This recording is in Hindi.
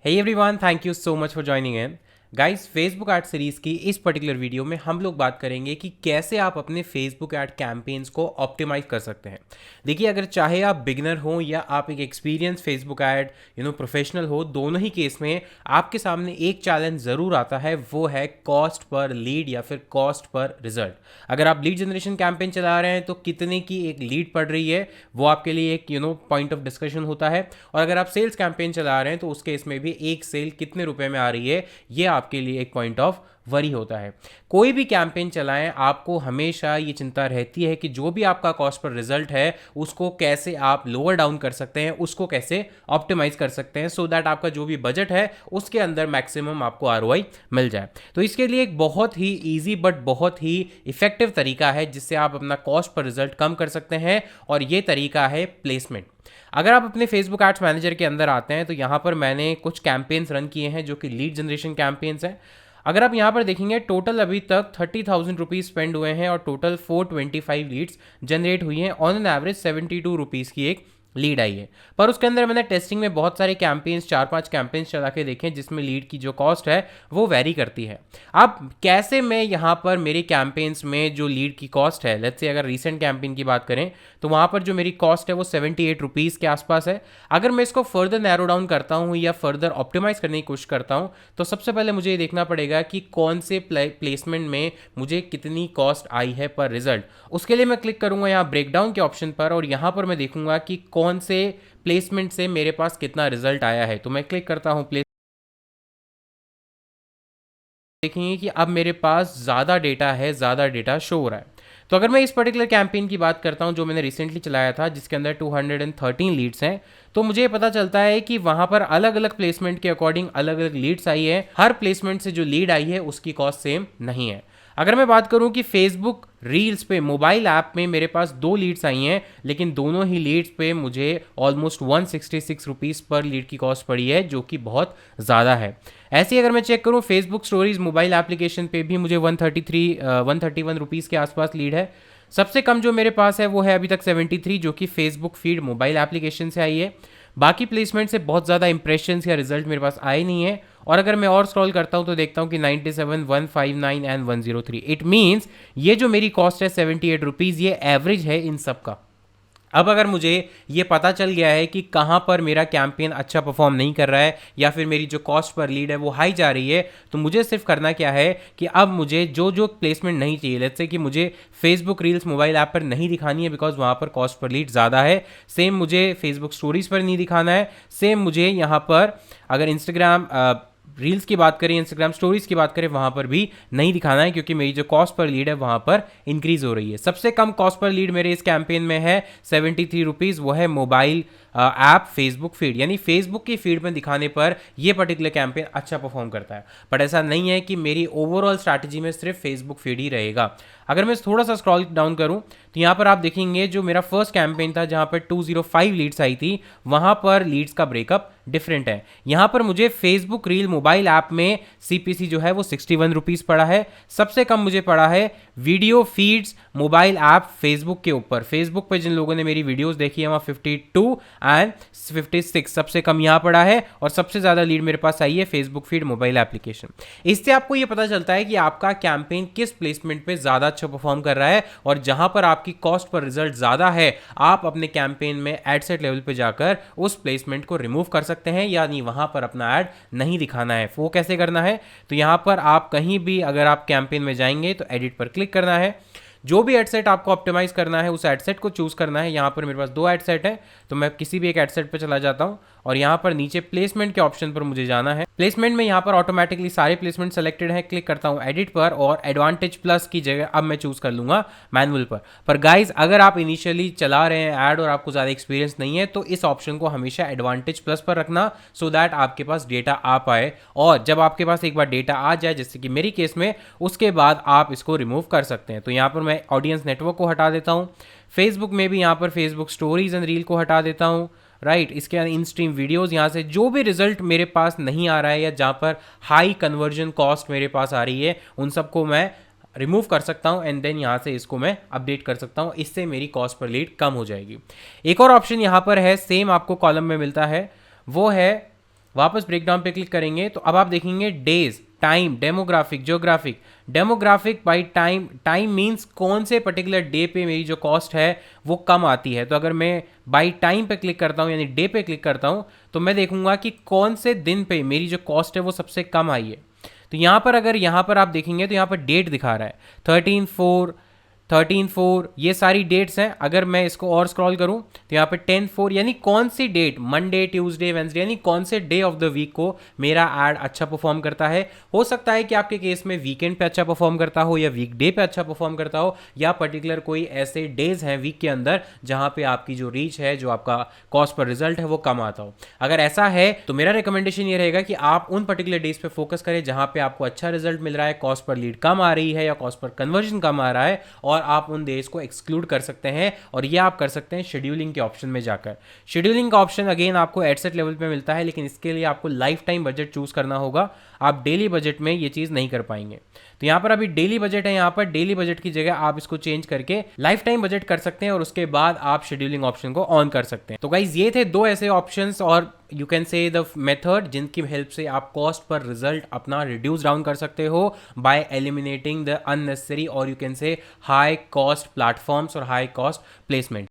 Hey everyone, thank you so much for joining in. Guys Facebook ad series की इस पर्टिकुलर वीडियो में हम लोग बात करेंगे कि कैसे आप अपने फेसबुक ऐड कैंपेन्स को ऑप्टिमाइज कर सकते हैं। देखिए, अगर चाहे आप बिगनर हो या आप एक एक्सपीरियंस फेसबुक ऐड प्रोफेशनल हो, दोनों ही केस में आपके सामने एक चैलेंज ज़रूर आता है, वो है कॉस्ट पर लीड या फिर कॉस्ट पर रिजल्ट। अगर आप लीड जनरेशन कैंपेन चला रहे हैं तो कितने की एक लीड पड़ रही है, वो आपके लिए एक पॉइंट ऑफ डिस्कशन होता है। और अगर आप सेल्स कैंपेन चला रहे हैं तो उस केस में भी एक सेल कितने रुपए में आ रही है, ये आपके लिए एक पॉइंट ऑफ वरी होता है। कोई भी कैंपेन चलाएं, आपको हमेशा ये चिंता रहती है कि जो भी आपका कॉस्ट पर रिजल्ट है उसको कैसे आप लोअर डाउन कर सकते हैं, उसको कैसे ऑप्टिमाइज कर सकते हैं, सो दैट आपका जो भी बजट है उसके अंदर मैक्सिमम आपको आरओआई मिल जाए। तो इसके लिए एक बहुत ही ईजी बट बहुत ही इफेक्टिव तरीका है जिससे आप अपना कॉस्ट पर रिजल्ट कम कर सकते हैं, और ये तरीका है प्लेसमेंट। अगर आप अपने फेसबुक एड्स मैनेजर के अंदर आते हैं तो यहाँ पर मैंने कुछ कैंपेन्स रन किए हैं जो कि लीड जनरेशन कैंपेन्स हैं। अगर आप यहाँ पर देखेंगे, टोटल अभी तक 30,000 रुपीज़ स्पेंड हुए हैं और टोटल 425 लीड्स जनरेट हुई हैं। ऑन एन एवरेज 72 रुपीज़ की एक लीड आई है। पर उसके अंदर मैंने टेस्टिंग में बहुत सारे कैंपेन्स, 4-5 कैंपेन्स चला के देखे जिसमें लीड की जो कॉस्ट है वो वेरी करती है। अब कैसे मैं यहाँ पर मेरे कैंपेन्स में जो लीड की कॉस्ट है, लेट्स से अगर रीसेंट कैंपेन की बात करें तो वहाँ पर जो मेरी कॉस्ट है वो 78 रुपीज़ के आसपास है। अगर मैं इसको फर्दर नैरो डाउन करता हूँ या फर्दर ऑप्टिमाइज करने की कोशिश करता हूँ तो सबसे पहले मुझे ये देखना पड़ेगा कि कौन से प्लेसमेंट में मुझे कितनी कॉस्ट आई है पर रिजल्ट। उसके लिए मैं क्लिक करूँगा यहाँ ब्रेकडाउन के ऑप्शन पर, और यहाँ पर मैं देखूंगा कि कौन से प्लेसमेंट से मेरे पास कितना रिजल्ट आया है। तो मैं क्लिक करता हूँ प्लेस, देखेंगे कि अब मेरे पास ज़्यादा डेटा है, ज़्यादा डेटा शो हो रहा है। तो अगर मैं इस पर्टिकुलर कैंपेन की बात करता हूं जो मैंने रिसेंटली चलाया था जिसके अंदर 213 लीड्स हैं, तो मुझे ये पता चलता है कि वहां पर अलग अलग प्लेसमेंट के अकॉर्डिंग अलग अलग लीड्स आई है। हर प्लेसमेंट से जो लीड आई है उसकी कॉस्ट सेम नहीं है। अगर मैं बात करूं कि फेसबुक रील्स पे मोबाइल ऐप में मेरे पास 2 लीड्स आई हैं, लेकिन दोनों ही लीड्स पे मुझे ऑलमोस्ट 166 रुपीज़ पर लीड की कॉस्ट पड़ी है, जो कि बहुत ज़्यादा है। ऐसे ही अगर मैं चेक करूं फेसबुक स्टोरीज मोबाइल एप्लीकेशन पे भी मुझे 131 रुपीज़ के आसपास लीड है। सबसे कम जो मेरे पास है वो है अभी तक 73, जो कि फेसबुक फीड मोबाइल एप्लीकेशन से आई है। बाकी प्लेसमेंट से बहुत ज़्यादा इंप्रेशंस या रिजल्ट मेरे पास आए नहीं है। और अगर मैं और स्क्रॉल करता हूं तो देखता हूं कि 97, 159 एंड 103। इट मीन्स ये जो मेरी कॉस्ट है 78 रुपीज़, ये एवरेज है इन सब का। अब अगर मुझे ये पता चल गया है कि कहाँ पर मेरा कैंपेन अच्छा परफॉर्म नहीं कर रहा है या फिर मेरी जो कॉस्ट पर लीड है वो हाई जा रही है, तो मुझे सिर्फ करना क्या है कि अब मुझे जो जो प्लेसमेंट नहीं चाहिए, लेट्स से कि मुझे फेसबुक रील्स मोबाइल ऐप पर नहीं दिखानी है बिकॉज वहाँ पर कॉस्ट पर लीड ज़्यादा है। सेम मुझे फेसबुक स्टोरीज पर नहीं दिखाना है। सेम मुझे यहाँ पर अगर इंस्टाग्राम रील्स की बात करें, इंस्टाग्राम स्टोरीज की बात करें, वहां पर भी नहीं दिखाना है क्योंकि मेरी जो कॉस्ट पर लीड है वहां पर इंक्रीज हो रही है। सबसे कम कॉस्ट पर लीड मेरे इस कैंपेन में है 73 रुपीज़, वो है मोबाइल ऐप फेसबुक फीड, यानी फेसबुक की फीड में दिखाने पर यह पर्टिकुलर कैंपेन अच्छा परफॉर्म करता है। बट ऐसा नहीं है कि मेरी ओवरऑल स्ट्रैटेजी में सिर्फ फेसबुक फीड ही रहेगा। अगर मैं थोड़ा सा स्क्रॉल डाउन करूं तो यहाँ पर आप देखेंगे जो मेरा फर्स्ट कैंपेन था जहाँ पर 205 लीड्स आई थी, वहाँ पर लीड्स का ब्रेकअप डिफरेंट है। यहाँ पर मुझे फेसबुक रील मोबाइल ऐप में सीपीसी जो है वो 61 रुपीज़ पड़ा है। सबसे कम मुझे पड़ा है video feeds mobile app Facebook के ऊपर। फेसबुक पे जिन लोगों ने मेरी वीडियोस देखी है वहाँ 52 एंड 56 सबसे कम यहाँ पड़ा है, और सबसे ज़्यादा लीड मेरे पास आई है फेसबुक फीड मोबाइल एप्लीकेशन। इससे आपको ये पता चलता है कि आपका कैंपेन किस प्लेसमेंट पे ज़्यादा अच्छा परफॉर्म कर रहा है, और जहाँ पर आपकी कॉस्ट पर रिजल्ट ज़्यादा है आप अपने कैंपेन में एड सेट लेवल पे जाकर उस प्लेसमेंट को रिमूव कर सकते हैं, यानी वहाँ पर अपना एड नहीं दिखाना है। वो कैसे करना है, तो यहाँ पर आप कहीं भी अगर आप कैंपेन में जाएंगे तो एडिट पर क्लिक करना है। जो भी एडसेट आपको ऑप्टिमाइज करना है उस एडसेट को चूज करना है। यहाँ पर मेरे पास 2 एडसेट है तो मैं किसी भी एक एडसेट पर चला जाता हूँ और यहाँ पर नीचे प्लेसमेंट के ऑप्शन पर मुझे जाना है। प्लेसमेंट में यहाँ पर ऑटोमेटिकली सारे प्लेसमेंट सेलेक्टेड है। क्लिक करता हूँ एडिट पर और एडवांटेज प्लस की जगह अब मैं चूज कर लूंगा मैनुअल पर गाइज अगर आप इनिशियली चला रहे हैं ऐड और आपको ज़्यादा एक्सपीरियंस नहीं है तो इस ऑप्शन को हमेशा एडवांटेज प्लस पर रखना, सो दैट आपके पास डेटा आ पाए, और जब आपके पास एक बार डेटा आ जाए जैसे कि मेरी केस में, उसके बाद आप इसको रिमूव कर सकते हैं। तो यहाँ पर मैं ऑडियंस नेटवर्क को हटा देता हूँ। फेसबुक में भी यहाँ पर फेसबुक स्टोरीज एंड रील को हटा देता हूँ। राइट, इसके इन स्ट्रीम वीडियोस, यहाँ से जो भी रिजल्ट मेरे पास नहीं आ रहा है या जहाँ पर हाई कन्वर्जन कॉस्ट मेरे पास आ रही है उन सबको मैं रिमूव कर सकता हूँ एंड देन यहाँ से इसको मैं अपडेट कर सकता हूँ। इससे मेरी कॉस्ट पर लीड कम हो जाएगी। एक और ऑप्शन यहाँ पर है, सेम आपको कॉलम में मिलता है, वो है वापस ब्रेकडाउन पे क्लिक करेंगे तो अब आप देखेंगे days, time, demographic, geographic. Demographic by time, time means कौन से पर्टिकुलर डे पे मेरी जो कॉस्ट है वो कम आती है। तो अगर मैं बाई टाइम पे क्लिक करता हूँ यानी डे पे क्लिक करता हूँ तो मैं देखूंगा कि कौन से दिन पे मेरी जो कॉस्ट है वो सबसे कम आई है। तो यहाँ पर अगर यहाँ पर आप देखेंगे तो यहाँ पर डेट दिखा रहा है 13/4, 13/4, ये सारी डेट्स हैं। अगर मैं इसको और स्क्रॉल करूं तो यहाँ पे 10/4 यानी कौन सी डेट, मंडे, ट्यूसडे, वेंसडे, यानी कौन से डे ऑफ द वीक को मेरा ऐड अच्छा परफॉर्म करता है। हो सकता है कि आपके केस में वीकेंड पे अच्छा परफॉर्म करता हो या वीकडे पे अच्छा परफॉर्म करता हो, या पर्टिकुलर कोई ऐसे डेज हैं वीक के अंदर जहां पे आपकी जो रीच है, जो आपका कॉस्ट पर रिजल्ट है वो कम आता हो। अगर ऐसा है तो मेरा रिकमेंडेशन ये रहेगा कि आप उन पर्टिकुलर डेज पे फोकस करें जहां पे आपको अच्छा रिजल्ट मिल रहा है, कॉस्ट पर लीड कम आ रही है या कॉस्ट पर कन्वर्जन कम आ रहा है, और आप उन डेज को एक्सक्लूड कर सकते हैं। और ये आप कर सकते हैं शेड्यूलिंग के ऑप्शन में जाकर। शेड्यूलिंग का ऑप्शन अगेन आपको एडसेट लेवल पे मिलता है, लेकिन इसके लिए आपको लाइफ टाइम बजट चूज करना होगा। आप डेली बजट में ये चीज़ नहीं कर पाएंगे। तो यहाँ पर अभी डेली बजट है, यहाँ पर डेली बजट की जगह आप इसको चेंज करके लाइफ टाइम बजट कर सकते हैं और उसके बाद आप शेड्यूलिंग ऑप्शन को ऑन कर सकते हैं। तो गाइज ये थे दो ऐसे ऑप्शंस और you can say the method जिनकी हेल्प से आप कॉस्ट पर रिजल्ट अपना रिड्यूस डाउन कर सकते हो बाय एलिमिनेटिंग द अननेसेसरी और you can say high cost platforms और हाई कॉस्ट प्लेसमेंट।